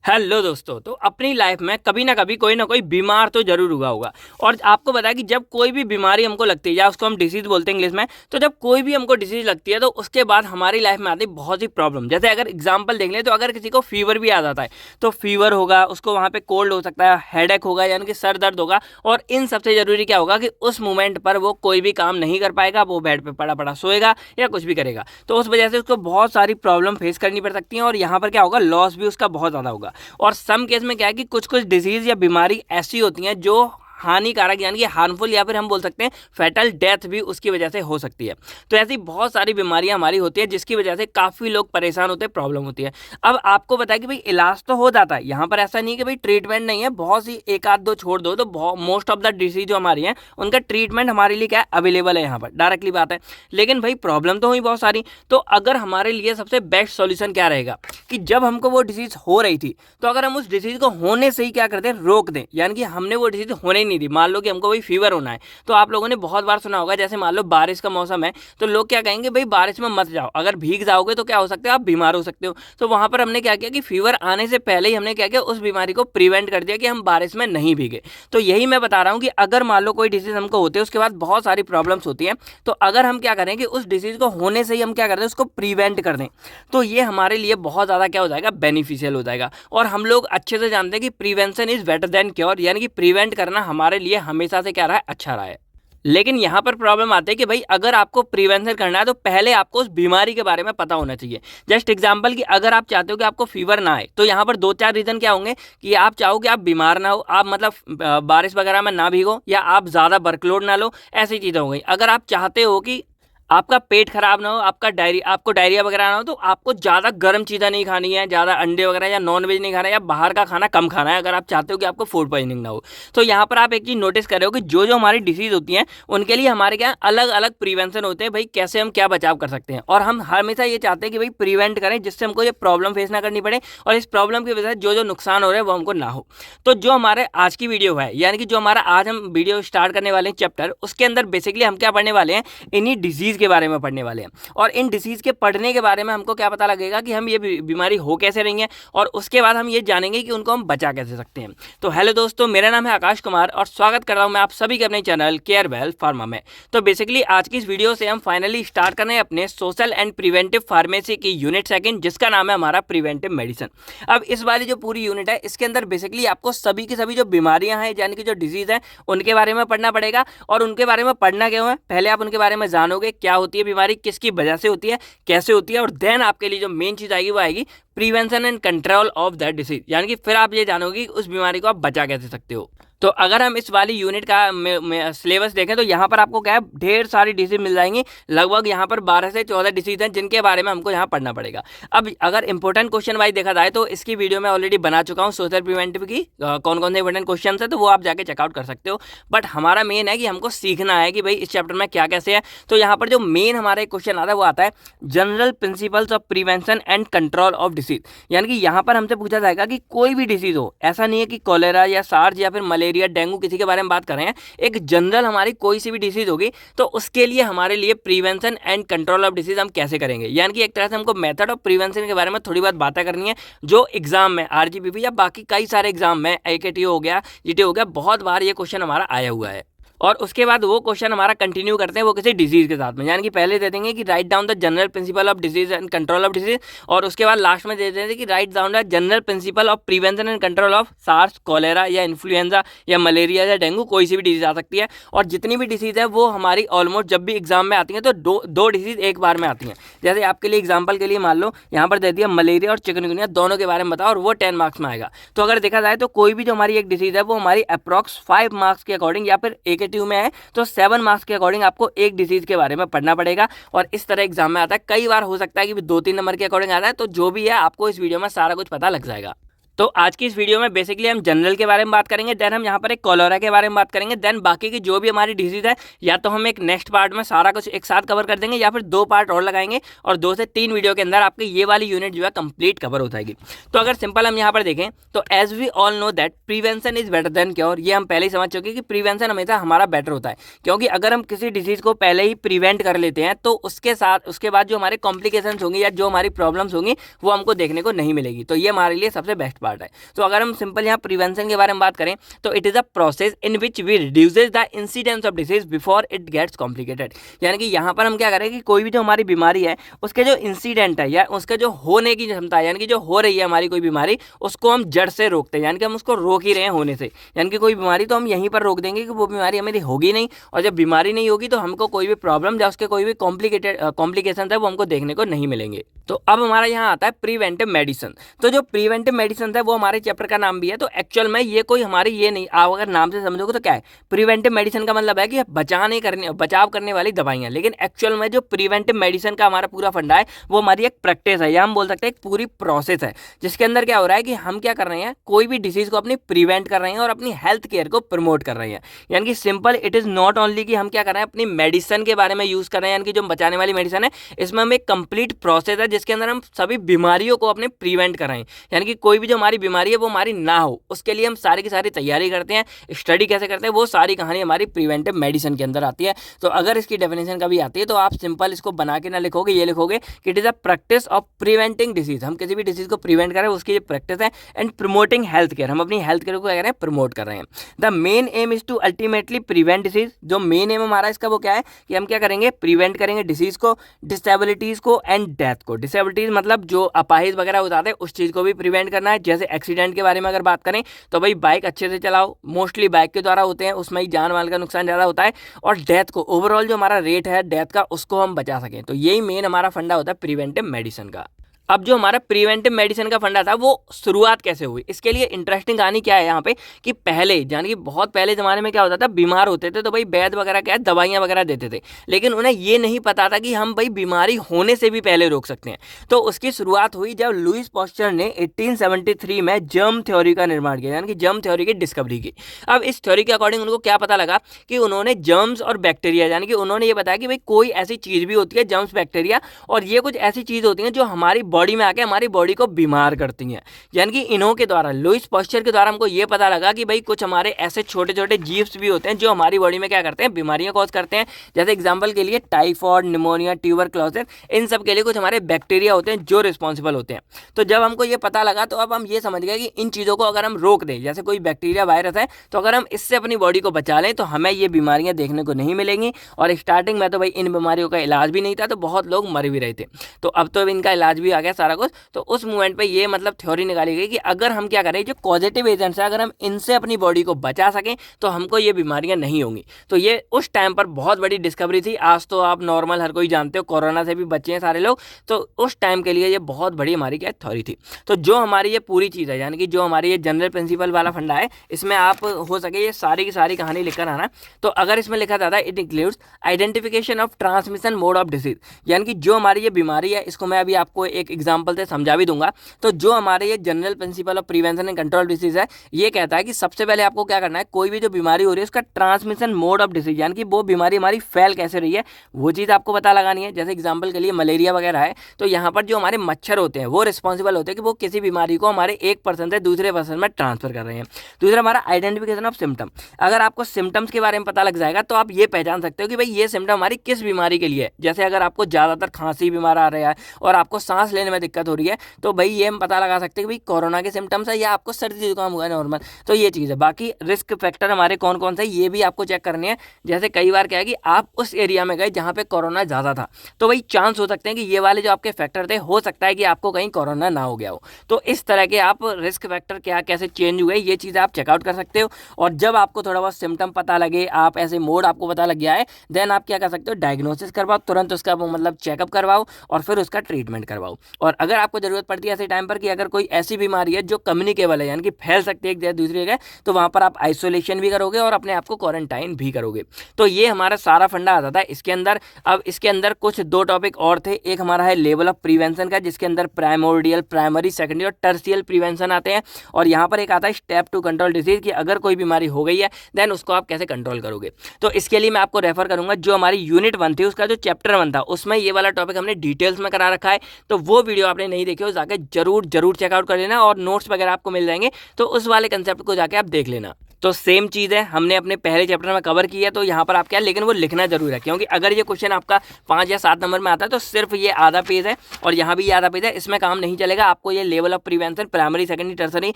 Hello दोस्तों। तो अपनी लाइफ में कभी ना कोई बीमार तो जरूर हुआ होगा। और आपको पता है कि जब कोई भी बीमारी हमको लगती है या उसको हम डिसीज बोलते हैं इंग्लिश में, तो जब कोई भी हमको डिसीज लगती है तो उसके बाद हमारी लाइफ में आती है बहुत सी प्रॉब्लम। जैसे अगर एग्जांपल देख लें तो अगर किसी को फीवर भी आ जाता है तो फीवर होगा, उसको वहाँ पे कोल्ड हो सकता है, हेडेक होगा यानी कि सर दर्द होगा। और इन सबसे जरूरी क्या होगा कि उस मोमेंट पर वो कोई भी काम नहीं कर पाएगा, वो बेड पे पड़ा पड़ा सोएगा या कुछ भी करेगा। तो उस वजह से उसको बहुत सारी प्रॉब्लम फेस करनी पड़ सकती है और यहाँ पर क्या होगा, लॉस भी उसका बहुत ज़्यादा होगा। और सम केस में क्या है कि कुछ कुछ डिजीज या बीमारी ऐसी होती हैं जो हानिकारक यानी कि हार्मफुल या फिर हम बोल सकते हैं फैटल डेथ भी उसकी वजह से हो सकती है। तो ऐसी बहुत सारी बीमारियां हमारी होती है जिसकी वजह से काफ़ी लोग परेशान होते हैं, प्रॉब्लम होती है। अब आपको बताया कि भाई इलाज तो हो जाता है, यहाँ पर ऐसा नहीं है कि भाई ट्रीटमेंट नहीं है, बहुत सी एक आध दो छोड़ दो तो मोस्ट ऑफ द डिजीज जो हमारी हैं उनका ट्रीटमेंट हमारे लिए क्या है, अवेलेबल है यहाँ पर, डायरेक्टली बात है। लेकिन भाई प्रॉब्लम तो हुई बहुत सारी। तो अगर हमारे लिए सबसे बेस्ट सॉल्यूशन क्या रहेगा कि जब हमको वो डिजीज हो रही थी तो अगर हम उस डिजीज को होने से ही क्या करते हैं, रोक दें। यानी कि हमने वो डिजीज होने नहीं दी। मान लो कि हमको भाई फीवर होना है तो आप लोगों ने बहुत बार सुना होगा, जैसे मान लो बारिश का मौसम है तो लोग क्या कहेंगे, भाई बारिश में मत जाओ, अगर भीग जाओगे तो क्या हो सकता है, आप बीमार हो सकते हो। तो वहां पर हमने क्या किया कि फीवर आने से पहले ही हमने क्या किया, उस बीमारी को प्रिवेंट कर दिया कि हम बारिश में नहीं भीगे। तो यही मैं बता रहा हूँ कि अगर मान लो कोई डिजीज हमको होती है उसके बाद बहुत सारी प्रॉब्लम्स होती हैं, तो अगर हम क्या करें कि उस डिजीज को होने से ही हम क्या करते हैं, उसको प्रिवेंट कर दें, तो ये हमारे लिए बहुत ज़्यादा क्या हो जाएगा, बेनिफिशियल हो जाएगा। और हम लोग अच्छे से जानते हैं कि prevention is better than cure, यानी कि प्रिवेंट करना हमारे लिए हमेशा से क्या रहा है, अच्छा रहा है। लेकिन यहाँ पर प्रॉब्लम आती है कि भाई अगर आपको प्रिवेंशन करना है तो पहले आपको उस बीमारी के बारे में पता होना चाहिए। जस्ट एग्जांपल कि अगर आप चाहते हो कि आपको फीवर ना आए तो यहाँ पर दो चार रीज़न क्या होंगे कि आप चाहो कि आप बीमार ना हो, आप मतलब बारिश वगैरह में ना भीगो, या आप ज़्यादा वर्कलोड ना लो, ऐसी चीज़ें हो गई। अगर आप चाहते हो कि आपका पेट खराब ना हो, आपको डायरिया वगैरह ना हो, तो आपको ज़्यादा गर्म चीज़ें नहीं खानी है, ज़्यादा अंडे वगैरह या नॉन वेज नहीं खाना है, या बाहर का खाना कम खाना है, अगर आप चाहते हो कि आपको फूड पॉइजनिंग ना हो। तो यहाँ पर आप एक चीज़ नोटिस कर रहे हो कि जो जो हमारी डिसीज़ होती हैं उनके लिए हमारे क्या अलग अलग प्रिवेंशन होते हैं, भाई कैसे हम क्या बचाव कर सकते हैं। और हम हमेशा ये चाहते हैं कि भाई प्रिवेंट करें जिससे हमको ये प्रॉब्लम फेस ना करनी पड़े और इस प्रॉब्लम की वजह से जो जो नुकसान हो रहे हैं वो हमको ना हो। तो जो हमारे आज की वीडियो है, यानी कि जो हमारा आज हम वीडियो स्टार्ट करने वाले हैं चैप्टर, उसके अंदर बेसिकली हम क्या पढ़ने वाले हैं, इन्हीं डिजीज़ के बारे में पढ़ने वाले हैं। और इन डिसीज के पढ़ने के बारे में हमको क्या पता लगेगा कि हम ये बीमारी हो कैसे रही है, और उसके बाद हम ये जानेंगे कि उनको हम बचा कैसे सकते हैं। तो हेलो दोस्तों, मेरा नाम है आकाश कुमार और स्वागत कर रहा हूं मैं आप सभी के अपने चैनल केयर वेल फार्मा में। तो बेसिकली आज की इस वीडियो से हम फाइनली स्टार्ट कर रहे हैं अपने सोशल एंड प्रिवेंटिव फार्मेसी की यूनिट सेकंड, जिसका नाम है हमारा प्रिवेंटिव मेडिसिन। अब इस वाली जो पूरी यूनिट है इसके अंदर बेसिकली आपको सभी की सभी जो बीमारियां हैं यानी कि जो डिजीज है उनके बारे में पढ़ना पड़ेगा। और उनके बारे में पढ़ना क्यों है, पहले आप उनके बारे में जानोगे क्या होती है बीमारी, किसकी वजह से होती है, कैसे होती है, और देन आपके लिए जो मेन चीज आएगी वो आएगी prevention and control of that disease, यानी कि फिर आप ये जानोगे कि उस बीमारी को आप बचा कैसे सकते हो। तो अगर हम इस वाली यूनिट का सिलेबस देखें तो यहाँ पर आपको क्या है, ढेर सारी डिसीज मिल जाएंगी। लगभग यहाँ पर 12 से 14 डिसीज हैं जिनके बारे में हमको यहाँ पढ़ना पड़ेगा। अब अगर इंपॉर्टेंट क्वेश्चन वाइज देखा जाए तो इसकी वीडियो में ऑलरेडी बना चुका हूँ सोशल प्रिवेंटिव की, कौन कौन से इंपॉर्टेंट क्वेश्चन है, तो वो आप जाके चेकआउट कर सकते हो। बट हमारा मेन है कि हमको सीखना है कि भाई इस चैप्टर में क्या कैसे है। तो यहाँ पर जो मेन हमारा क्वेश्चन आता है वो आता है general principles of prevention and control of disease. यानी कि यहाँ पर हमसे पूछा जाएगा कि कोई भी डिसीज हो, ऐसा नहीं है कि कॉलेरा या सार्स या फिर मलेरिया डेंगू किसी के बारे में बात कर रहे हैं, एक जनरल हमारी कोई सी भी डिसीज होगी तो उसके लिए हमारे लिए prevention and control of disease हम कैसे करेंगे। यानी कि एक तरह से हमको मेथड ऑफ प्रिवेंशन के बारे में थोड़ी बहुत बातें करनी है, जो एग्जाम में आरजीपीपी या बाकी कई सारे एग्जाम में एकेटी हो गया, जीटी हो गया, बहुत बार ये क्वेश्चन हमारा आया हुआ है। और उसके बाद वो क्वेश्चन हमारा कंटिन्यू करते हैं वो किसी डिजीज के साथ में, यानी कि पहले दे देंगे कि write down the general principle of disease and control of disease, और उसके बाद लास्ट में दे देंगे कि write down the general principle of prevention and control of SARS, cholera या इन्फ्लुएंजा या मलेरिया या डेंगू, कोई सी भी डिजीज आ सकती है। और जितनी भी डिजीज है वो हमारी ऑलमोस्ट जब भी एग्जाम में आती हैं तो दो डिजीज एक बार में आती हैं। जैसे आपके लिए एग्जाम्पल के लिए मान लो यहाँ पर दे दिया मलेरिया और चिकनगुनिया, दोनों के बारे में बताओ, और वो 10 मार्क्स में आएगा। तो अगर देखा जाए तो कोई भी जो हमारी एक डिजीज है वो हमारी अप्रॉक्स 5 मार्क्स के अकॉर्डिंग या फिर एकेटी में है तो 7 मार्क्स के अकॉर्डिंग आपको एक डिजीज के बारे में पढ़ना पड़ेगा। और इस तरह एग्जाम में आता है, कई बार हो सकता है कि 2-3 नंबर के अकॉर्डिंग आता है। तो जो भी है आपको इस वीडियो में सारा कुछ पता लग जाएगा। तो आज की इस वीडियो में बेसिकली हम जनरल के बारे में बात करेंगे, देन हम यहाँ पर एक कॉलेरा के बारे में बात करेंगे, देन बाकी की जो भी हमारी डिजीज है या तो हम एक नेक्स्ट पार्ट में सारा कुछ एक साथ कवर कर देंगे या फिर 2 पार्ट और लगाएंगे और 2 से 3 वीडियो के अंदर आपकी ये वाली यूनिट जो है कंप्लीट कवर हो जाएगी। तो अगर सिंपल हम यहाँ पर देखें तो as we all know that prevention is better than cure, ये हम पहले ही समझ चुके हैं कि प्रिवेंशन हमेशा हमारा बेटर होता है, क्योंकि अगर हम किसी डिजीज को पहले ही प्रिवेंट कर लेते हैं तो उसके बाद जो हमारे कॉम्प्लिकेशंस होंगी या जो हमारी प्रॉब्लम्स होंगी वो हमको देखने को नहीं मिलेगी। तो ये हमारे लिए सबसे बेस्ट पार्ट है। तो अगर हम सिंपल यहाँ प्रिवेंशन के बारे में बात करें तो it is a process in which we reduces the incidence of disease before it gets complicated. यानी कि यहाँ पर हम क्या करें कि कोई भी जो हमारी बीमारी है उसके जो इंसिडेंट है या उसके जो होने की क्षमता है, यानी कि जो हो रही है हमारी कोई बीमारी, उसको हम जड़ से रोकते हैं, यानी कि हम उसको रोक ही रहे हैं होने से। यानी कि कोई बीमारी तो हम यहीं पर रोक देंगे कि वो बीमारी हमें होगी नहीं, और जब बीमारी नहीं होगी तो हमको कोई भी प्रॉब्लम या उसके कोई भी कॉम्प्लिकेशन है वो हमको देखने को नहीं मिलेंगे। तो अब हमारा यहाँ आता है प्रिवेंटिव मेडिसिन। तो जो प्रिवेंटिव मेडिसिन है वो हमारे चैप्टर का नाम भी है। तो एक्चुअल में ये कोई हमारी ये नहीं, आप अगर नाम से समझोगे तो क्या है, प्रिवेंटिव मेडिसिन का मतलब है कि बचाव करने वाली दवाइयाँ। लेकिन एक्चुअल में जो प्रिवेंटिव मेडिसिन का हमारा पूरा फंडा है वो हमारी एक प्रैक्टिस है, या हम बोल सकते हैं एक पूरी प्रोसेस है, जिसके अंदर क्या हो रहा है कि हम क्या कर रहे हैं, कोई भी डिसीज को अपनी प्रिवेंट कर रहे हैं और अपनी हेल्थ केयर को प्रमोट कर रहे हैं। यानी कि simple it is not only कि हम क्या कर रहे हैं अपनी मेडिसिन के बारे में यूज कर रहे हैं, यानी कि जो बचाने वाली मेडिसिन है इसमें हम एक कंप्लीट प्रोसेस है जिसके अंदर हम सभी बीमारियों को अपने प्रिवेंट कर रहे हैं। यानी कि कोई भी जो हमारी बीमारी है वो हमारी ना हो, उसके लिए हम सारी की सारी तैयारी करते हैं, स्टडी कैसे करते हैं, वो सारी कहानी हमारी प्रिवेंटिव मेडिसिन के अंदर आती है। तो अगर इसकी डेफिनेशन कभी आती है तो आप सिंपल इसको बना के ना लिखोगे, ये लिखोगे कि it is a practice of preventing disease. हम किसी भी डिसीज को प्रिवेंट कर रहे हैं उसकी ये प्रैक्टिस है, एंड प्रमोटिंग हेल्थ केयर, हम अपनी हेल्थ केयर को क्या कर रहे हैं, प्रमोट कर रहे हैं। The main aim is to ultimately prevent disease. जो मेन एम हमारा इसका वो क्या है कि हम क्या करेंगे, प्रिवेंट करेंगे डिसीज को, डिसेबिलिटीज को एंड डेथ को। डिसेबिलिटीज मतलब जो अपाहिज वगैरह हो जाते हैं उस चीज को भी प्रिवेंट करना है। जैसे एक्सीडेंट के बारे में अगर बात करें तो भाई बाइक अच्छे से चलाओ, मोस्टली बाइक के द्वारा होते हैं, उसमें ही जान माल का नुकसान ज़्यादा होता है, और डेथ को, ओवरऑल जो हमारा रेट है डेथ का उसको हम बचा सकें। तो यही मेन हमारा फंडा होता है प्रिवेंटिव मेडिसिन का। अब जो हमारा प्रिवेंटिव मेडिसिन का फंडा था वो शुरुआत कैसे हुई, इसके लिए इंटरेस्टिंग कहानी क्या है यहाँ पे कि पहले, यानी कि बहुत पहले ज़माने में क्या होता था, बीमार होते थे तो भाई वैद्य वगैरह क्या है दवाइयाँ वगैरह देते थे, लेकिन उन्हें ये नहीं पता था कि हम भाई बीमारी होने से भी पहले रोक सकते हैं। तो उसकी शुरुआत हुई जब लुईस पास्चर ने 1873 में जर्म थ्योरी का निर्माण किया, यानी कि जर्म थ्योरी की डिस्कवरी की। अब इस थ्योरी के अकॉर्डिंग उनको क्या पता लगा कि उन्होंने जर्म्स और बैक्टीरिया, यानी कि उन्होंने ये बताया कि भाई कोई ऐसी चीज़ भी होती है जर्म्स बैक्टीरिया, और ये कुछ ऐसी चीज़ होती हैं जो हमारी बॉडी में आके हमारी बॉडी को बीमार करती हैं। यानी कि इन्हों के द्वारा, लुईस पास्चर के द्वारा हमको ये पता लगा कि भाई कुछ हमारे ऐसे छोटे छोटे जीव्स भी होते हैं जो हमारी बॉडी में क्या करते हैं, बीमारियां कॉज करते हैं। जैसे एग्जांपल के लिए टाइफॉइड, निमोनिया, ट्यूबरक्लोसिस, इन सब के लिए कुछ हमारे बैक्टीरिया होते हैं जो रिस्पॉन्सिबल होते हैं। तो जब हमको ये पता लगा तो अब हम ये समझ गए कि इन चीज़ों को अगर हम रोक दें, जैसे कोई बैक्टीरिया वायरस है, तो अगर हम इससे अपनी बॉडी को बचा लें तो हमें ये बीमारियां देखने को नहीं मिलेंगी। और स्टार्टिंग में तो भाई इन बीमारियों का इलाज भी नहीं था, तो बहुत लोग मर भी रहे थे। तो अब तो इनका इलाज भी आ गया सारा कुछ। तो उस मूवमेंट पे ये मतलब थ्योरी निकाली गई कि अगर हम क्या करें, जो पॉजिटिव एजेंट्स है अगर हम इनसे अपनी बॉडी को बचा सकें तो हमको ये बीमारियां नहीं होंगी। तो ये उस टाइम पर बहुत बड़ी डिस्कवरी थी। आज तो आप नॉर्मल हर कोई जानते हो, कोरोना से भी बचे हैं सारे लोग। तो उस टाइम के लिए ये बहुत बड़ी हमारी क्या थ्योरी थी। तो जो हमारी ये पूरी चीज़ है, यानी कि जो हमारी ये जनरल प्रिंसिपल वाला फंडा है, इसमें आप हो सके ये सारी की सारी कहानी लिखकर आना। तो अगर इसमें लिखा जाता है it includes identification of transmission mode of disease, यानी कि जो हमारी ये बीमारी है, इसको मैं अभी आपको एक एग्जाम्पल से समझा भी दूंगा। तो जो हमारे ये general principle of prevention and control disease है, ये कहता है कि सबसे पहले आपको क्या करना है, कोई भी जो बीमारी हो रही है उसका ट्रांसमिशन मोड ऑफ डिसीज, यानी कि वो बीमारी हमारी फैल कैसे रही है वो चीज़ आपको पता लगानी है। जैसे एग्जांपल के लिए मलेरिया वगैरह है, तो यहाँ पर जो हमारे मच्छर होते हैं वो रिस्पॉन्सिबल होते हैं कि वो किसी बीमारी को हमारे एक पर्सन से दूसरे पर्सन में ट्रांसफर कर रहे हैं। दूसरा हमारा आइडेंटिफिकेशन ऑफ सिम्टम, अगर आपको सिम्टम्स के बारे में पता लग जाएगा तो आप ये पहचान सकते हो कि भाई ये सिम्टम हमारी किस बीमारी के लिए है। जैसे अगर आपको ज़्यादातर खांसी बीमार आ रहा है और आपको सांस लेने में दिक्कत हो रही है, तो भाई ये हम पता लगा सकते हैं कि भाई कोरोना के सिम्टम्स है या आपको सर्दी जुकाम हुआ है नॉर्मल। तो ये चीज़ है। बाकी रिस्क फैक्टर हमारे कौन कौन से ये भी आपको चेक करने हैं। जैसे कई बार क्या है कि आप उस एरिया में गए जहाँ पे कोरोना ज़्यादा था, तो भाई चांस हो सकते हैं कि ये वाले जो आपके फैक्टर थे, हो सकता है कि आपको कहीं कोरोना ना हो गया हो। तो इस तरह के आप रिस्क फैक्टर क्या कैसे चेंज हुए ये चीज़ आप चेकआउट कर सकते हो। और जब आपको थोड़ा बहुत सिम्टम पता लगे, आप ऐसे मोड आपको पता लग गया है, देन आप क्या कर सकते हो, डायग्नोसिस करवाओ, तुरंत उसका मतलब चेकअप करवाओ और फिर उसका ट्रीटमेंट करवाओ। और अगर आपको ज़रूरत पड़ती है ऐसे टाइम पर कि अगर कोई ऐसी बीमारी है जो कम्युनिकेबल है, यानी कि फैल सकती है एक जगह दूसरी जगह, तो वहाँ पर आप आइसोलेशन भी करोगे और अपने आप को क्वारंटाइन भी करोगे। तो ये हमारा सारा फंडा आता था इसके अंदर। अब इसके अंदर कुछ दो टॉपिक और थे। एक हमारा है लेवल ऑफ प्रिवेंशन का, जिसके अंदर प्राइमोर्डियल, प्राइमरी, सेकेंडरी और टर्शियल प्रिवेंशन आते हैं। और यहाँ पर एक आता है स्टेप टू कंट्रोल डिसीज, कि अगर कोई बीमारी हो गई है देन उसको आप कैसे कंट्रोल करोगे। तो इसके लिए मैं आपको रेफर करूंगा जो हमारी यूनिट 1 थी, उसका जो चैप्टर 1 था, उसमें ये वाला टॉपिक हमने डिटेल्स में करा रखा है। तो वो वीडियो आपने नहीं देखी हो, जाके जरूर चेकआउट कर लेना और नोट्स वगैरह आपको मिल जाएंगे, तो उस वाले कंसेप्ट को जाके आप देख लेना। तो सेम चीज़ है, हमने अपने पहले चैप्टर में कवर किया है, तो यहाँ पर आप क्या, लेकिन वो लिखना जरूर है, क्योंकि अगर ये क्वेश्चन आपका 5 या 7 नंबर में आता है तो सिर्फ ये आधा पेज है और यहाँ भी आधा पेज है, इसमें काम नहीं चलेगा। आपको ये level of prevention primary secondary tertiary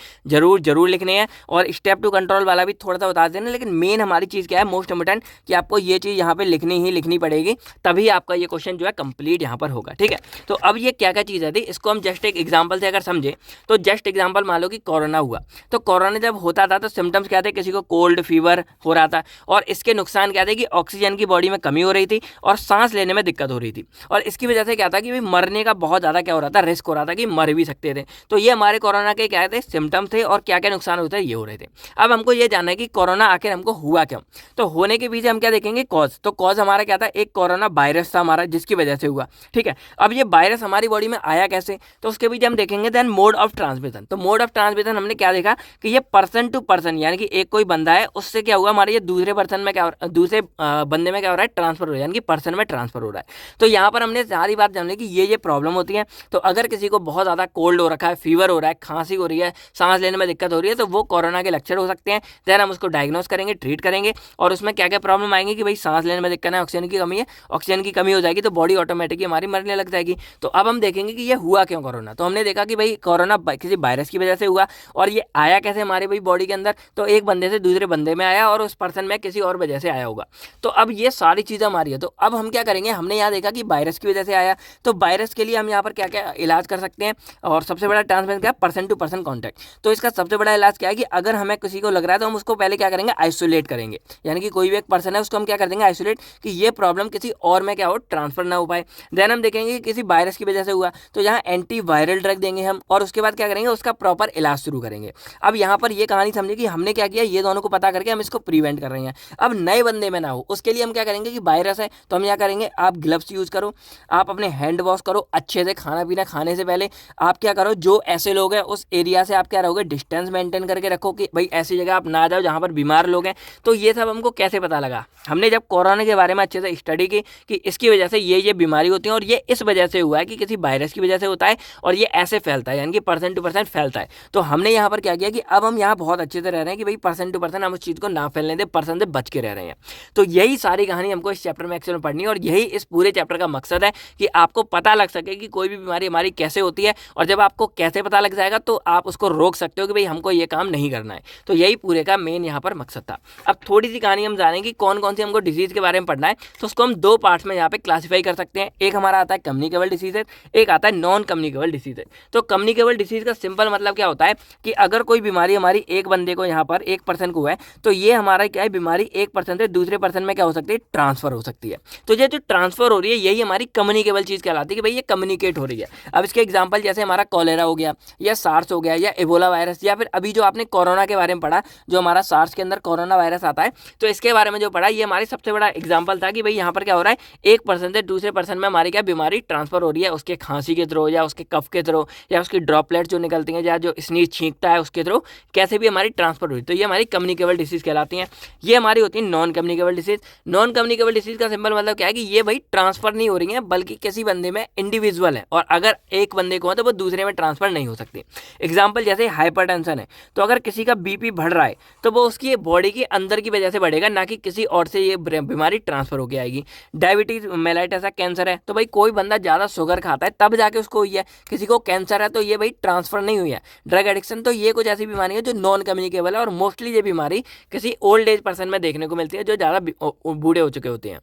जरूर लिखने हैं और स्टेप टू कंट्रोल वाला भी थोड़ा सा बता देना। लेकिन मेन हमारी चीज़ क्या है, मोस्ट इंपोर्टेंट, कि आपको ये चीज़ यहाँ पे लिखनी पड़ेगी, तभी आपका ये क्वेश्चन जो है कंप्लीट यहाँ पर होगा। ठीक है, तो अब ये क्या क्या चीज़ थी, इसको हम जस्ट एक एग्जाम्पल से अगर समझे तो जस्ट एग्जाम्पल मान लो कि कोरोना हुआ, तो कोरोना जब होता था तो सिम्टम्स क्या थे, किसी को कोल्ड फीवर हो रहा था और इसके नुकसान क्या थे कि ऑक्सीजन की बॉडी में कमी हो रही थी और सांस लेने में दिक्कत हो रही थी, और इसकी वजह से क्या था कि मरने का बहुत ज़्यादा क्या हो रहा था, रिस्क हो रहा था कि मर भी सकते थे। तो ये हमारे कोरोना के क्या थे, सिम्टम्स थे और क्या क्या नुकसान होते हैं ये हो रहे थे। अब हमको ये जानना है कि कोरोना आखिर हमको हुआ क्यों, तो होने के पीछे हम क्या देखेंगे, कॉज। तो कॉज हमारा क्या था, एक कोरोना वायरस था हमारा जिसकी वजह से हुआ। ठीक है, अब ये वायरस हमारी बॉडी में आया कैसे, तो उसके पीछे हम देखेंगे देन मोड ऑफ ट्रांसमिशन। तो मोड ऑफ ट्रांसमिशन हमने क्या देखा कि ये पर्सन टू पर्सन, यानी कि एक कोई बंदा है उससे क्या हुआ, हमारे ये दूसरे पर्सन में क्या, दूसरे बंदे में क्या हो रहा है, ट्रांसफर हो रहा है, यानी कि पर्सन में ट्रांसफर हो रहा है। तो यहाँ पर हमने सारी बात जान ली कि ये प्रॉब्लम होती है। तो अगर किसी को बहुत ज़्यादा कोल्ड हो रखा है, फीवर हो रहा है, खांसी हो रही है, सांस लेने में दिक्कत हो रही है, तो वो कोरोना के लक्षण हो सकते हैं। देन हम उसको डायग्नोस करेंगे, ट्रीट करेंगे और उसमें क्या क्या प्रॉब्लम आएंगी कि भाई सांस लेने में दिक्कत है, ऑक्सीजन की कमी है, ऑक्सीजन की कमी हो जाएगी तो बॉडी ऑटोमेटिकली हमारी मरने लग जाएगी। तो अब हम देखेंगे कि ये हुआ क्यों कोरोना। तो हमने देखा कि भाई कोरोना किसी वायरस की वजह से हुआ और ये आया कैसे हमारे भाई बॉडी के अंदर, तो एक बंदे से दूसरे बंदे में आया और उस पर्सन में किसी और वजह से आया होगा। तो अब ये सारी चीज़ें हमारी है। तो अब हम क्या करेंगे, हमने यहाँ देखा कि वायरस की वजह से आया, तो वायरस के लिए हम यहाँ पर क्या क्या इलाज कर सकते हैं, और सबसे बड़ा ट्रांसमिशन क्या है, पर्सन टू पर्सन कॉन्टैक्ट। तो इसका सबसे बड़ा इलाज क्या है कि अगर हमें किसी को लग रहा है तो हम उसको पहले क्या करेंगे, आइसोलेट करेंगे, यानी कि कोई भी एक पर्सन है उसको हम क्या कर देंगे, आइसोलेट, कि ये प्रॉब्लम किसी और में क्या हो, ट्रांसफर ना हो पाए। देन हम देखेंगे कि किसी वायरस की वजह से हुआ तो यहाँ एंटी वायरल ड्रग देंगे हम, और उसके बाद क्या करेंगे, उसका प्रॉपर इलाज शुरू करेंगे। अब यहाँ पर ये कहानी समझिए कि हमने क्या किया, ये दोनों को पता करके हम इसको प्रिवेंट कर रहे हैं। अब नए बंदे में ना हो उसके लिए हम क्या करेंगे कि वायरस है तो हम क्या करेंगे, आप ग्लव्स यूज़ करो, आप अपने हैंड वॉश करो अच्छे से, खाना पीना खाने से पहले आप क्या करो, जो ऐसे लोग हैं उस एरिया से आप क्या रहोगे, डिस्टेंस मेंटेन करके रखो कि भाई ऐसी जगह आप ना जाओ जहाँ पर बीमार लोग हैं। तो ये सब हमको कैसे पता लगा, हमने जब कोरोना के बारे में अच्छे से स्टडी की कि इसकी वजह से ये बीमारी होती है और ये इस वजह से हुआ है कि किसी वायरस की वजह से होता है और ये ऐसे फैलता है, यानी कि पर्सन टू पर्सन फैलता है। तो हमने यहाँ पर क्या किया कि अब हम यहाँ बहुत अच्छे से रह रहे हैं कि भाई पर्सन टू पर्सन हम उस चीज़ को ना फैलने दें, पर्सन से बच के रह रहे हैं। तो यही सारी कहानी हमको इस चैप्टर में एक्चुअल में पढ़नी है और यही इस पूरे चैप्टर का मकसद है कि आपको पता लग सके कि कोई भी बीमारी हमारी कैसे होती है, और जब आपको कैसे पता लग जाएगा तो आप उसको रोक सकते हो कि भाई हमको ये काम नहीं करना है। तो यही पूरे का मेन यहाँ पर मकसद था। अब थोड़ी सी कहानी हम जानेंगे कि कौन कौन सी हमको डिजीज़ के बारे में पढ़ना है, तो उसको हम दो पार्ट्स में यहाँ पे क्लासीफाई कर सकते हैं। एक हमारा आता है कम्युनिकेबल डिसीजेज, एक आता है नॉन कम्युनिकेबल डिसीजेज। तो कम्युनिकेबल डिसीज का सिंपल मतलब क्या होता है कि अगर कोई बीमारी हमारी एक बंदे को, यहाँ पर एक पर्सन को है, तो ये हमारा क्या है, बीमारी एक पर्सन से दूसरे पर्सन में क्या हो सकती है, ट्रांसफर हो सकती है। तो ये जो ट्रांसफर हो रही है यही हमारी कम्युनिकेबल चीज़ कहलाती है कि भाई ये कम्युनिकेट हो रही है। अब इसके एग्जाम्पल जैसे हमारा कॉलेरा हो गया, या सार्स हो गया, या एबोला वायरस, या फिर अभी जो आपने कोरोना के बारे में पढ़ा, जो हमारा सार्स के अंदर कोरोना वायरस आता है, तो इसके बारे में जो पढ़ा, ये हमारी सबसे बड़ा एग्जाम्पल था कि भाई यहाँ पर क्या हो रहा है, एक पर्सन से दूसरे पर्सन में हमारी क्या बीमारी ट्रांसफर हो रही है, उसके खांसी के थ्रू या उसके कफ के थ्रू या उसकी ड्रॉपलेट जो निकलती हैं या जो स्नीज छींकता है उसके थ्रू कैसे भी हमारी ट्रांसफर हो रही है। तो ये हमारी कम्युनिकेबल डिसीज कहलाती हैं। ये हमारी होती है non communicable disease. Non communicable disease का सिंपल मतलब क्या है कि ये भाई ट्रांसफर नहीं हो रही है, बल्कि किसी बंदे में इंडिविजुअल है, और अगर एक बंदे को है तो वो दूसरे में ट्रांसफर नहीं हो सकती। एग्जाम्पल जैसे हाइपरटेंशन है, तो अगर किसी का बीपी बढ़ रहा है तो वो उसकी बॉडी के अंदर की वजह से बढ़ेगा, ना कि किसी और से ये बीमारी ट्रांसफर होकर आएगी। डायबिटीज मेलाइटिस है, कैंसर है, तो भाई कोई बंदा ज़्यादा शुगर खाता है तब जाके उसको हुई है, किसी को कैंसर है तो ये भाई ट्रांसफर नहीं हुई है। ड्रग एडिक्शन, तो ये कुछ ऐसी बीमारी है जो नॉन कम्युनिकेबल है, और मोस्टली ये बीमारी किसी ओल्ड एज पर्सन में देखने को मिलती है जो ज़्यादा बूढ़े हो चुके होते हैं।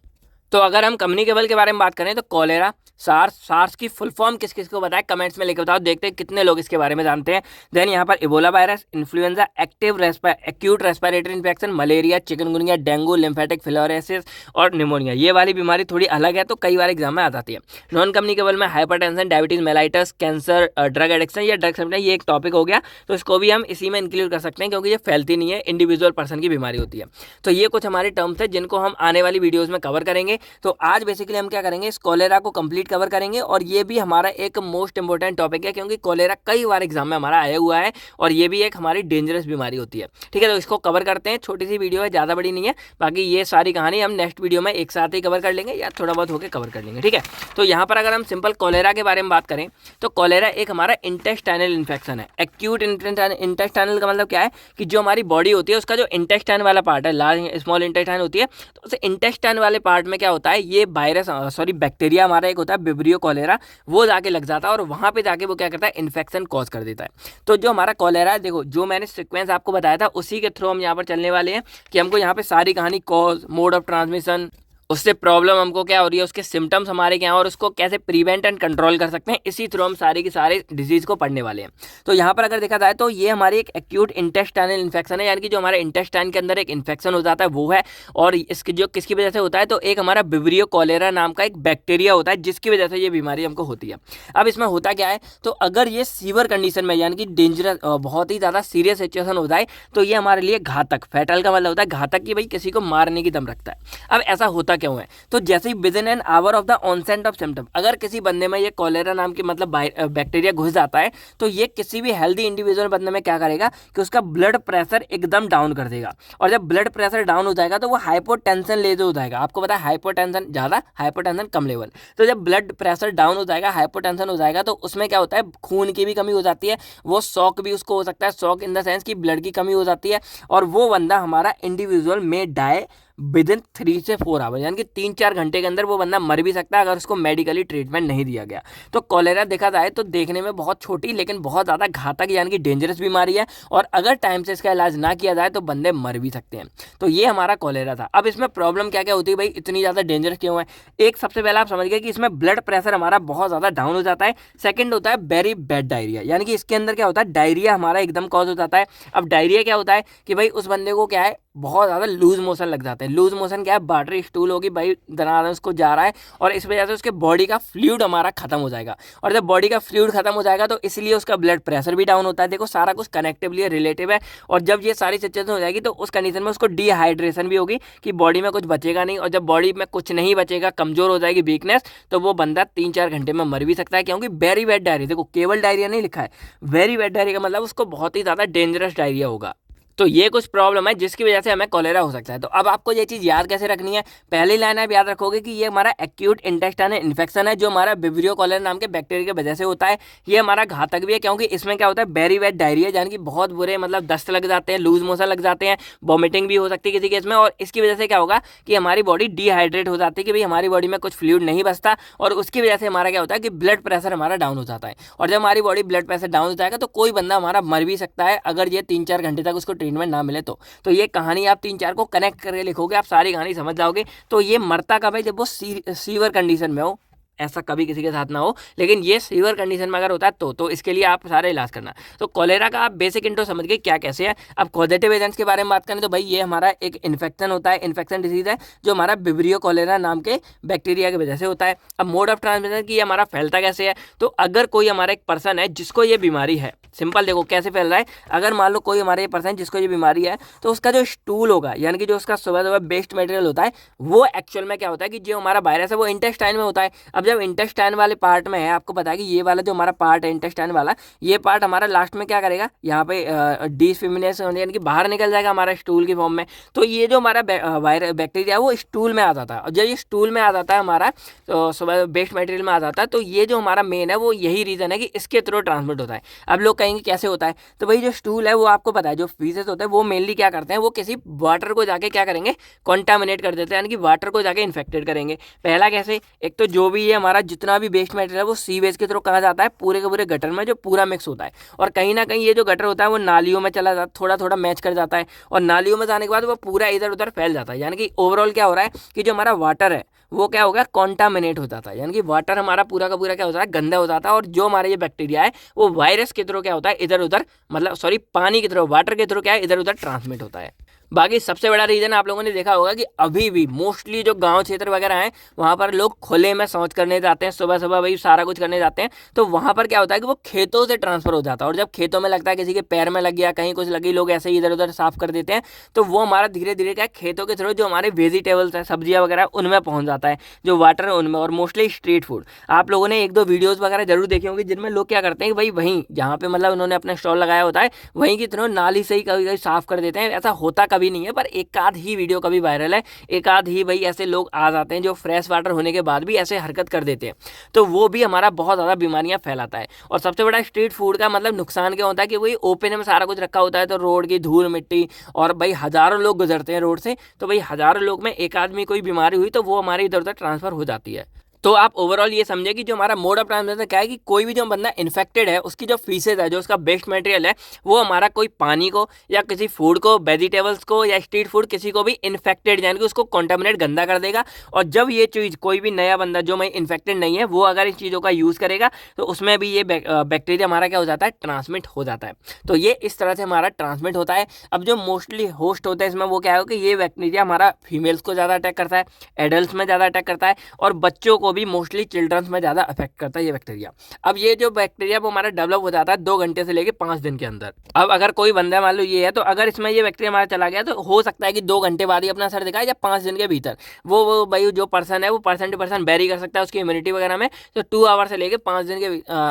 तो अगर हम कम्युनिकेबल के बारे में बात करें तो कॉलेरा, सार्स की फुल फॉर्म किस किस को बताए, कमेंट्स में लेकर बताओ, देखते हैं कितने लोग इसके बारे में जानते हैं। देन यहाँ पर Ebola virus, influenza, acute respiratory infection, malaria, chikungunya, dengue, lymphatic filariasis और निमोनिया। ये वाली बीमारी थोड़ी अलग है तो कई बार एग्जाम में आ जाती है। नॉन कम्युनिकेबल में hypertension, diabetes mellitus, cancer, drug addiction या ड्रग सप्लाई, ये एक टॉपिक हो गया, तो इसको भी हम इसी में इंक्लूड कर सकते हैं क्योंकि ये फैलती नहीं है, इंडिविजुअल पर्सन की बीमारी होती है। तो ये कुछ हमारे टर्म्स है जिनको हम आने वाली वीडियोज़ में कवर करेंगे। तो आज बेसिकली हम क्या करेंगे, इस कॉलेरा को कंप्लीट कंप्लीट कवर करेंगे। और ये भी हमारा एक मोस्ट इंपॉर्टेंट टॉपिक है, क्योंकि कोलेरा कई बार एग्जाम में हमारा आया हुआ है और ये भी एक हमारी डेंजरस बीमारी होती है। ठीक है, तो इसको कवर करते हैं। छोटी सी वीडियो है, ज़्यादा बड़ी नहीं है। बाकी ये सारी कहानी हम नेक्स्ट वीडियो में एक साथ ही कवर कर लेंगे या थोड़ा बहुत होकर कवर कर लेंगे। ठीक है, तो यहाँ पर अगर हम सिंपल कोलेरा के बारे में बात करें तो कोलेरा एक हमारा इंटेस्टाइनल इन्फेक्शन है। एक्यूट इंटेस्टाइनल का मतलब क्या है कि जो हमारी बॉडी होती है उसका जो इंटेस्टाइन वाला पार्ट है, लार्ज स्मॉल इंटेस्टाइन होती है, तो उस इंटेस्टाइन वाले पार्ट में क्या होता है, ये वायरस बैक्टीरिया हमारा एक होता है विब्रियो कोलेरा, वो जाके लग जाता है और वहाँ पे जाके वो क्या करता है, इन्फेक्शन कॉज कर देता है। तो जो हमारा कोलेरा है, देखो जो मैंने सीक्वेंस आपको बताया था उसी के थ्रू हम यहाँ पर चलने वाले हैं कि हमको यहाँ पे सारी कहानी कॉज, मोड ऑफ ट्रांसमिशन, उससे प्रॉब्लम हमको क्या हो रही है, उसके सिम्टम्स हमारे क्या हैं और उसको कैसे प्रिवेंट एंड कंट्रोल कर सकते हैं, इसी थ्रू हम सारे के सारे डिजीज़ को पढ़ने वाले हैं। तो यहाँ पर अगर देखा जाए तो ये हमारी एक एक्यूट इंटेस्टाइनल इन्फेक्शन है, यानी कि जो हमारे इंटेस्टाइन के अंदर एक इन्फेक्शन हो जाता है वो है। और इसकी जो किसकी वजह से होता है, तो एक हमारा विब्रियो कोलेरा नाम का एक बैक्टीरिया होता है जिसकी वजह से ये बीमारी हमको होती है। अब इसमें होता क्या है, तो अगर ये सीवर कंडीशन में यानी कि डेंजरस, बहुत ही ज़्यादा सीरियस सिचुएशन हो जाए तो ये हमारे लिए घातक, फैटल का मतलब होता है घातक, कि भाई किसी को मारने की दम रखता है। अब ऐसा होता क्यों है, तो जैसे ही within an hour of the onset of symptom, अगर किसी बंदे में ये कोलेरा नाम की मतलब बैक्टीरिया घुस जाता है तो ये किसी भी हेल्दी इंडिविजुअल बंदे में क्या करेगा कि उसका ब्लड प्रेशर एकदम डाउन कर देगा। और जब ब्लड प्रेशर डाउन हो जाएगा तो वो हाइपोटेंशन लेवल हो जाएगा। आपको पता है हाइपोटेंशन ज़्यादा, हाइपोटेंशन कम लेवल। तो जब ब्लड प्रेशर डाउन हो जाएगा, हाइपोटेंशन हो जाएगा, तो उसमें क्या होता है, खून की भी कमी हो जाती है, वो शॉक भी उसको हो सकता है, शॉक इन द सेंस कि ब्लड की कमी हो जाती है, और वो बंदा हमारा इंडिविजुअल में डाई विदिन 3 से 4 आवर, यानी कि 3-4 घंटे के अंदर वो बंदा मर भी सकता है अगर उसको मेडिकली ट्रीटमेंट नहीं दिया गया। तो कोलेरा देखा जाए तो देखने में बहुत छोटी लेकिन बहुत ज़्यादा घातक यानी कि डेंजरस बीमारी है, और अगर टाइम से इसका इलाज ना किया जाए तो बंदे मर भी सकते हैं। तो ये हमारा कोलेरा था। अब इसमें प्रॉब्लम क्या क्या होती है भाई, इतनी ज़्यादा डेंजरस क्यों है। एक, सबसे पहले आप समझ गए कि इसमें ब्लड प्रेशर हमारा बहुत ज़्यादा डाउन हो जाता है। सेकेंड होता है वेरी बैड डायरिया, यानी कि इसके अंदर क्या होता है, डायरिया हमारा एकदम कॉज हो जाता है। अब डायरिया क्या होता है कि भाई उस बंदे को क्या है, बहुत ज़्यादा लूज मोशन लग जाते हैं। लूज मोशन क्या है, वाटरी स्टूल होगी भाई, दनादन उसको जा रहा है, और इस वजह से उसके बॉडी का फ्लूइड हमारा खत्म हो जाएगा। और जब बॉडी का फ्लूइड खत्म हो जाएगा तो इसलिए उसका ब्लड प्रेशर भी डाउन होता है। देखो सारा कुछ कनेक्टिवली रिलेटिव है। और जब ये सारी सिचुएशन हो जाएगी तो उस कंडीशन में उसको डिहाइड्रेशन भी होगी कि बॉडी में कुछ बचेगा नहीं, और जब बॉडी में कुछ नहीं बचेगा, कमजोर हो जाएगी, वीकनेस, तो वो बंदा 3-4 घंटे में मर भी सकता है। क्योंकि वेरी बैड डायरिया, देखो केवल डायरिया नहीं लिखा है, वेरी बैड डायरिया का मतलब उसको बहुत ही ज़्यादा डेंजरस डायरिया होगा। तो ये कुछ प्रॉब्लम है जिसकी वजह से हमें कोलेरा हो सकता है। तो अब आपको ये चीज़ याद कैसे रखनी है, पहली लाइन आप याद रखोगे कि ये हमारा एक्यूट इंटेस्टाइनल इन्फेक्शन है जो हमारा विब्रियो कोलेरा नाम के बैक्टीरिया की वजह से होता है। ये हमारा घातक भी है क्योंकि इसमें क्या होता है, वेरी बैड डायरिया, यानी कि बहुत बुरे मतलब दस्त लग जाते हैं, लूज मोशन लग जाते हैं, वॉमिटिंग भी हो सकती है किसी केस में। और इसकी वजह से क्या होगा कि हमारी बॉडी डिहाइड्रेट हो जाती है, कि भाई हमारी बॉडी में कुछ फ्लूइड नहीं बचता, और उसकी वजह से हमारा क्या होता है कि ब्लड प्रेशर हमारा डाउन हो जाता है। और जब हमारी बॉडी ब्लड प्रेशर डाउन हो जाएगा तो कोई बंदा हमारा मर भी सकता है अगर ये 3-4 घंटे तक उसको ट्रीटमेंट ना मिले तो ये कहानी आप 3-4 को कनेक्ट करके लिखोगे, आप सारी कहानी समझ जाओगे। तो ये मरता कब है, जब वो सीवर कंडीशन में हो। ऐसा कभी किसी के साथ ना हो, लेकिन ये सीवर कंडीशन में अगर होता है तो इसके लिए आप सारे इलाज करना। तो कोलेरा का आप बेसिक इंट्रो समझ गए क्या कैसे है। अब कॉजेटिव एजेंट्स के बारे में बात करें तो भाई ये हमारा एक इन्फेक्शन होता है, इन्फेक्शन डिजीज है जो हमारा विब्रियो कोलेरा नाम के बैक्टीरिया की वजह से होता है। अब मोड ऑफ ट्रांसमिशन की हमारा फैलता कैसे है, तो अगर कोई हमारा एक पर्सन है जिसको ये बीमारी है, सिंपल देखो कैसे फैल रहा है। अगर मान लो कोई हमारे पर्सन जिसको ये बीमारी है, तो उसका जो स्टूल होगा, यानी कि जो उसका सुबह सुबह वेस्ट मटेरियल होता है, वो एक्चुअल में क्या होता है कि जो हमारा वायरस है वो इंटेस्टाइन में होता है। अब जब इंटेस्टाइन वाले पार्ट में है, आपको पता है कि ये वाला जो हमारा पार्ट है इंटेस्टाइन वाला, ये पार्ट हमारा लास्ट में क्या करेगा, यहाँ पे डिसफिमिनेशन यानी कि बाहर निकल जाएगा हमारा स्टूल की फॉर्म में। तो ये जो हमारा बैक्टीरिया है वो स्टूल में आ जाता है, और जब ये स्टूल में आ जाता है हमारा, तो सुबह वेस्ट मटेरियल में आ जाता है, तो ये जो हमारा मेन है वो यही रीज़न है कि इसके थ्रू ट्रांसमिट होता है। अब लोग कहेंगे कैसे होता है, तो भाई जो स्टूल है वो आपको पता है, जो फीसेस होते हैं वो मेनली क्या करते हैं, वो किसी वाटर को जाके क्या करेंगे, कॉन्टामिनेट कर देते हैं, यानी कि वाटर को जाके इन्फेक्टेड करेंगे। पहला कैसे, एक तो जो भी ये हमारा जितना भी वेस्ट मटेरियल है वो सीवेज के थ्रू कहा जाता है पूरे के पूरे गटर में, जो पूरा मिक्स होता है, और कहीं ना कहीं ये जो गटर होता है वो नालियों में चला जाता, थोड़ा थोड़ा मैच कर जाता है, और नालियों में जाने के बाद वो पूरा इधर उधर फैल जाता है। यानी कि ओवरऑल क्या हो रहा है कि जो हमारा वाटर है वो क्या होगा, कॉन्टामिनेट हो जाता है, यानी कि वाटर हमारा पूरा का पूरा क्या होता है, गंदा हो जाता है, और जो हमारा ये बैक्टीरिया है वो वायरस के थ्रू क्या होता है, इधर उधर मतलब पानी के थ्रू, वाटर के थ्रू क्या है, इधर उधर ट्रांसमिट होता है। बाकी सबसे बड़ा रीज़न आप लोगों ने देखा होगा कि अभी भी मोस्टली जो गांव क्षेत्र वगैरह हैं वहाँ पर लोग खुले में शौच करने जाते हैं, सुबह सुबह भाई सारा कुछ करने जाते हैं। तो वहाँ पर क्या होता है कि वो खेतों से ट्रांसफ़र हो जाता है, और जब खेतों में लगता है, किसी के पैर में लग गया, कहीं कुछ लगी, लोग ऐसे ही इधर उधर साफ़ कर देते हैं, तो वो हमारा धीरे धीरे क्या है, खेतों के थ्रू जो हमारे वेजिटेबल्स हैं, सब्जियाँ वगैरह, उनमें पहुँच जाता है, जो वाटर है उनमें। और मोस्टली स्ट्रीट फूड आप लोगों ने एक दो वीडियोज़ वगैरह जरूर देखी होंगी जिनमें लोग क्या करते हैं कि भाई वहीं जहाँ पे मतलब उन्होंने अपना स्टॉल लगाया होता है वहीं की थ्रू नाली से ही कभी कभी साफ़ कर देते हैं। ऐसा होता कभी नहीं है, पर एक आध ही वीडियो कभी वायरल है, एक आध ही भाई ऐसे लोग आ जाते हैं जो फ्रेश वाटर होने के बाद भी ऐसे हरकत कर देते हैं, तो वो भी हमारा बहुत ज़्यादा बीमारियां फैलाता है। और सबसे बड़ा स्ट्रीट फूड का मतलब नुकसान क्या होता है कि वही ओपन में सारा कुछ रखा होता है, तो रोड की धूल मिट्टी, और भाई हज़ारों लोग गुजरते हैं रोड से, तो भाई हज़ारों लोग में एक आदमी कोई बीमारी हुई तो वो हमारे इधर उधर ट्रांसफ़र हो जाती है। तो आप ओवरऑल ये समझे कि जो हमारा मोड ऑफ ट्रांसमिशन क्या है कि कोई भी जो बंदा इन्फेक्टेड है उसकी जो फीसेज है, जो उसका वेस्ट मटेरियल है, वो हमारा कोई पानी को या किसी फूड को, वेजिटेबल्स को या स्ट्रीट फूड किसी को भी इन्फेक्टेड यानी कि उसको कॉन्टामिनेट गंदा कर देगा। और जब ये चीज़ कोई भी नया बंदा जो मैं इन्फेक्टेड नहीं है वो अगर इन चीज़ों का यूज़ करेगा तो उसमें भी ये बैक्टीरिया हमारा क्या हो जाता है, ट्रांसमिट हो जाता है। तो ये इस तरह से हमारा ट्रांसमिट होता है। अब जो मोस्टली होस्ट होता है इसमें वो क्या है कि ये बैक्टीरिया हमारा फीमेल्स को ज़्यादा अटैक करता है, एडल्ट में ज़्यादा अटैक करता है, और बच्चों को भी मोस्टली चिल्ड्रंस में ज़्यादा अफेक्ट करता है ये बैक्टीरिया। अब ये जो बैक्टीरिया वो हमारा डेवलप हो जाता है 2 घंटे से लेके 5 दिन के अंदर। अब अगर कोई बंदा मान लो ये है, तो अगर इसमें ये बैक्टीरिया हमारा चला गया तो हो सकता है कि 2 घंटे बाद ही अपना असर दिखाए या 5 दिन के भीतर। वो भाई जो पर्सन है वो पर्सन टू पर्सन वेरी कर सकता है उसकी इम्यूनिटी वगैरह में, तो 2 आवर से लेके 5 दिन के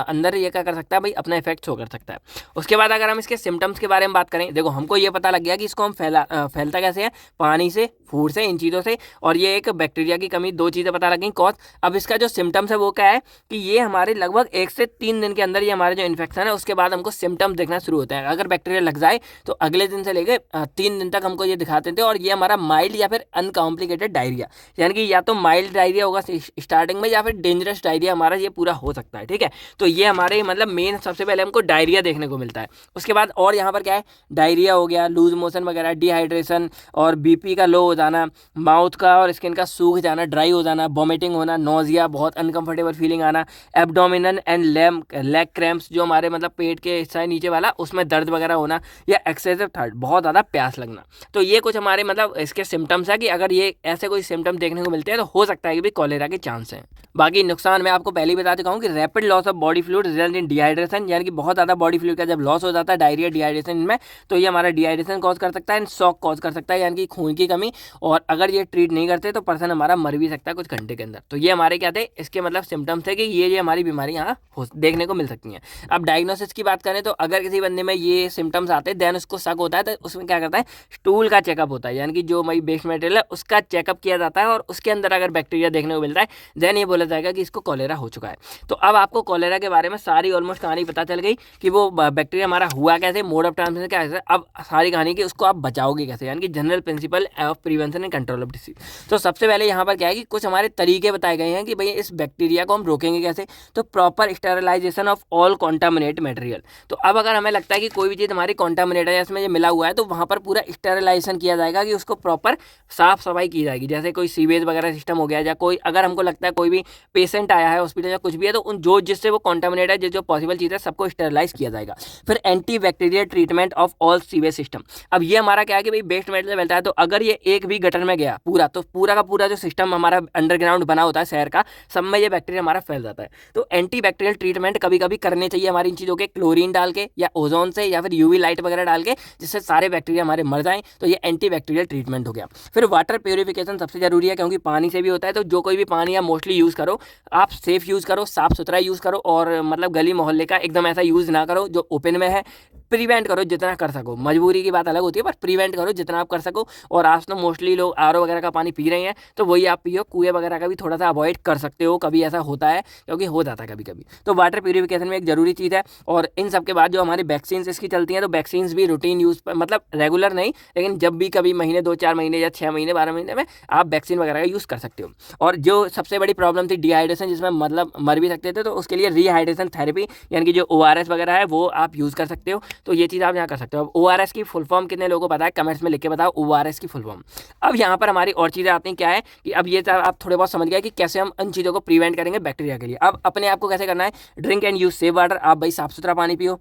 अंदर ये क्या कर सकता है भाई, अपना इफेक्ट शो कर सकता है। उसके बाद अगर हम इसके सिम्टम्स के बारे में बात करें, देखो हमको ये पता लग गया कि इसको हम फैलता कैसे है, पानी से, फूड से, इन चीज़ों से, और ये एक बैक्टीरिया की कमी, 2 चीज़ें पता लग गई कॉज। अब इसका जो सिम्टम्स है वो क्या है कि ये हमारे लगभग 1 से 3 दिन के अंदर ये हमारे जो इन्फेक्शन है उसके बाद हमको सिम्टम्स देखना शुरू होते हैं। अगर बैक्टीरिया लग जाए तो अगले दिन से लेकर 3 दिन तक हमको ये दिखाते थे, और ये हमारा माइल्ड या फिर अनकॉम्प्लिकेटेड डायरिया, यानी कि या तो माइल्ड डायरिया होगा स्टार्टिंग में या फिर डेंजरस डायरिया हमारा ये पूरा हो सकता है। ठीक है, तो ये हमारे मतलब मेन सबसे पहले हमको डायरिया देखने को मिलता है। उसके बाद और यहाँ पर क्या है, डायरिया हो गया, लूज मोशन वगैरह, डिहाइड्रेशन, और बीपी का लो हो जाना, माउथ का और स्किन का सूख जाना, ड्राई हो जाना, वॉमिटिंग होना, नोजिया, बहुत अनकंफर्टेबल फीलिंग आना, एब्डोमिनल एंड लेग क्रैम्प्स, जो हमारे मतलब पेट के हिस्सा है नीचे वाला उसमें दर्द वगैरह होना, या एक्सेसिव थर्ड, बहुत ज़्यादा प्यास लगना। तो ये कुछ हमारे मतलब इसके सिम्टम्स है कि अगर ये ऐसे कोई सिम्टम देखने को मिलते हैं तो हो सकता है कि भी कॉलेरा के चांस हैं। बाकी नुकसान मैं आपको पहले ही बता चुका हूँ कि rapid loss of body fluid result in dehydration, यानी कि बहुत ज़्यादा बॉडी फ्लूइड का जब लॉस हो जाता है डायरिया डिहाइड्रेशन में, तो ये हमारा डिहाइड्रेशन कॉज कर सकता है एंड शॉक कॉज कर सकता है, यानी कि खून की कमी, और अगर ये ट्रीट नहीं करते तो पर्सन हमारा मर भी सकता है कुछ घंटे के अंदर। तो ये हमारे क्या थे, इसके मतलब सिम्टम्स है कि ये हमारी बीमारी यहाँ देखने को मिल सकती हैं। अब डायग्नोसिस की बात करें तो अगर किसी बंदे में ये सिम्टम्स आते हैं देन उसको शक होता है, तो उसमें क्या करता है, स्टूल का चेकअप होता है, यानी कि जो भाई वेस्ट मटेरियल है उसका चेकअप किया जाता है, और उसके अंदर अगर बैक्टीरिया देखने को मिलता है देन ये बोला जाएगा कि इसको कॉलेरा हो चुका है। तो अब आपको कॉलेरा के बारे में सारी ऑलमोस्ट कहानी पता चल गई कि वो बैक्टीरिया हमारा हुआ कैसे, मोड ऑफ ट्रांसमिशन क्या है। अब सारी कहानी की उसको आप बचाओगे कैसे, यानी कि general principle of prevention and control of disease. तो सबसे पहले यहाँ पर क्या है कि कुछ हमारे तरीके बताए गए हैं कि भाई इस बैक्टीरिया को हम रोकेंगे कैसे। तो proper sterilization of all contaminate material. तो अब अगर हमें लगता है कि कोई भी चीज़ हमारी कॉन्टामिनेट है, इसमें ये मिला हुआ है, तो वहाँ पर पूरा स्टेरिलाइजेशन किया जाएगा कि उसको प्रॉपर साफ सफाई की जाएगी। जैसे कोई सीवेज वगैरह सिस्टम हो गया, या कोई अगर हमको लगता है कोई भी पेशेंट आया है हॉस्पिटल या कुछ भी है, तो उन जो जिससे वो कॉन्टामिनेट है, जो पॉसिबल चीज़ है सबको स्टेरिलाइज किया जाएगा। फिर anti bacterial treatment of all sewage system. अब ये हमारा क्या है कि भाई वेस्ट मटेरियल मिलता है, तो अगर ये एक भी गटर में गया पूरा, तो पूरा का पूरा जो सिस्टम हमारा अंडरग्राउंड बना होता है शहर का, सब में ये बैक्टीरिया हमारा फैल जाता है। तो एंटी बैक्टीरियल ट्रीटमेंट कभी कभी करने चाहिए हमारी इन चीज़ों के, क्लोरीन डाल के या ओजोन से या फिर यूवी लाइट वगैरह डाल के, जिससे सारे बैक्टीरिया हमारे मर जाएं। तो ये एंटी बैक्टीरियल ट्रीटमेंट हो गया। फिर वाटर प्योरिफिकेशन सबसे जरूरी है, क्योंकि पानी से भी होता है। तो जो कोई भी पानी आप मोस्टली यूज़ करो, आप सेफ यूज़ करो, साफ सुथरा यूज़ करो, और मतलब गली मोहल्ले का एकदम ऐसा यूज़ ना करो जो ओपन में है। प्रिवेंट करो जितना कर सको, मजबूरी की बात अलग होती है, पर प्रिवेंट करो जितना आप कर सको। और आज तो मोस्टली लोग आरओ वगैरह का पानी पी रहे हैं, तो वही आप पियो। कुएं वगैरह का भी थोड़ा सा अवॉइड कर सकते हो, कभी ऐसा होता है, क्योंकि हो जाता है कभी कभी। तो वाटर प्यूरिफिकेशन में एक जरूरी चीज़ है। और इन सब के बाद जो हमारी वैक्सीन इसकी चलती हैं, तो वैक्सीन भी रूटीन यूज़ पर, मतलब रेगुलर नहीं, लेकिन जब भी कभी महीने 2-4 महीने या 6 महीने 12 महीने में आप वैक्सीन वगैरह का यूज़ कर सकते हो। और जो सबसे बड़ी प्रॉब्लम थी डिहाइड्रेशन, जिसमें मतलब मर भी सकते थे, तो उसके लिए रिहाइड्रेशन थेरेपी, यानी कि जो ORS वगैरह है वो आप यूज़ कर सकते हो। तो ये चीज़ आप यहाँ कर सकते हो। अब ORS की फुल फॉर्म कितने लोगों को पता है, कमेंट्स में लिख के बताओ ORS की फुल फॉर्म। अब यहाँ पर हमारी और चीज़ें आती हैं, क्या है कि अब ये आप थोड़े बहुत समझ गए कि कैसे हम इन चीज़ों को प्रिवेंट करेंगे बैक्टीरिया के लिए। अब अपने आप को कैसे करना है, drink and use safe water. आप भाई साफ सुथरा पानी पियो,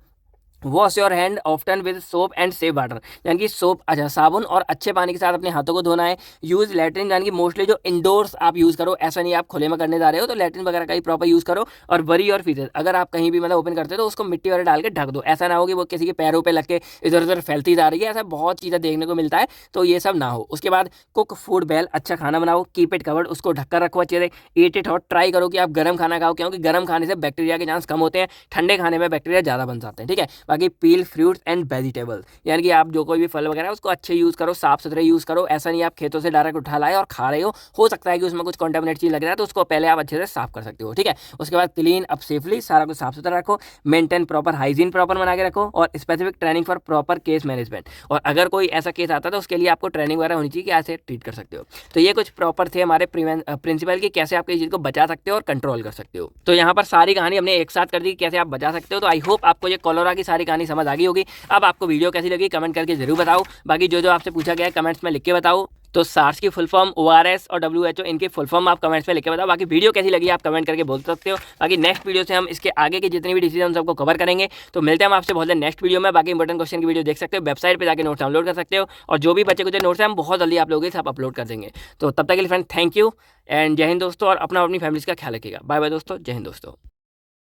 wash your hand often with soap and safe water, यानी कि सोप, अच्छा, साबुन और अच्छे पानी के साथ अपने हाथों को धोना है। यूज़ लैट्रिन, यानी कि मोस्टली जो इंडोर्स आप यूज़ करो, ऐसा नहीं आप खुले में करने जा रहे हो तो लैट्रिन वगैरह का ही प्रॉपर यूज़ करो। और बरी और फीसेस, अगर आप कहीं भी मतलब ओपन करते हो तो उसको मिट्टी वगैरह डाल के ढक दो, ऐसा ना हो कि वो किसी के पैरों पर लग के इधर उधर फैलती जा रही है, ऐसा बहुत चीज़ें देखने को मिलता है, तो ये सब ना हो। उसके बाद कुक फूड वेल, अच्छा खाना बनाओ, कीप इट कवर्ड, उसको ढककर रखो अच्छे से। ईट इट हॉट, ट्राई करो कि आप गर्म खाना खाओ, क्योंकि गर्म खाने से बैक्टीरिया के चांस कम होते हैं, ठंडे खाने में बैक्टीरिया ज़्यादा बन जाते हैं, ठीक है। बाकी पील फ्रूट्स एंड वेजिटेबल्स, यानी कि आप जो कोई भी फल वगैरह है उसको अच्छे यूज़ करो, साफ सुथरे यूज़ करो, ऐसा नहीं आप खेतों से डायरेक्ट उठा लाए और खा रहे हो सकता है कि उसमें कुछ कॉन्टामिनेट चीज़ लग रहा है, तो उसको पहले आप अच्छे से साफ कर सकते हो, ठीक है। उसके बाद क्लीन अप सेफली, सारा कुछ साफ सुथरा रखो। मेंटेन प्रॉपर हाइजीन, प्रॉपर बना के रखो। और specific training for proper case management, और अगर कोई ऐसा केस आता है तो उसके लिए आपको ट्रेनिंग वगैरह होनी चाहिए कि ऐसे ट्रीट कर सकते हो। तो ये कुछ प्रॉपर थे हमारे प्रिंसिपल की, कैसे आप किसी चीज़ को बचा सकते हो और कंट्रोल कर सकते हो। तो यहाँ पर सारी कहानी हमने एक साथ कर दी, कैसे आप बचा सकते हो। तो आई होप आपको ये कोलोरा की सारी कहानी समझ आ गई होगी। अब आपको वीडियो कैसी लगी कमेंट करके जरूर बताओ। बाकी जो आपसे पूछा गया है कमेंट्स में लिख के बताओ। तो सार्स की फुल फॉर्म, ORS और WHO, इनकी फुल फॉर्म आप कमेंट्स में लिख के बताओ। बाकी वीडियो कैसी लगी आप कमेंट करके बोल सकते हो। बाकी नेक्स्ट वीडियो से हम इसके आगे के जितनी भी डिसीजन सबको कवर करेंगे। तो मिलते हैं हम आपसे बहुत नेक्स्ट वीडियो में। बाकी इंपॉर्टेंट क्वेश्चन की वीडियो देख सकते हो, वेबसाइट पर जाकर नोट्स डाउनलोड कर सकते हो, और जो भी बच्चे कुछ नोट्स हैं हम बहुत जल्दी आप लोगों के साथ अपलोड कर देंगे। तो तब तक के लिए फ्रेंड थैंक यू एंड जय हिंद दोस्तों, और अपना अपनी फैमिलीज का ख्याल रखिएगा। बाय बाय दोस्तों, जय हिंद दोस्तों।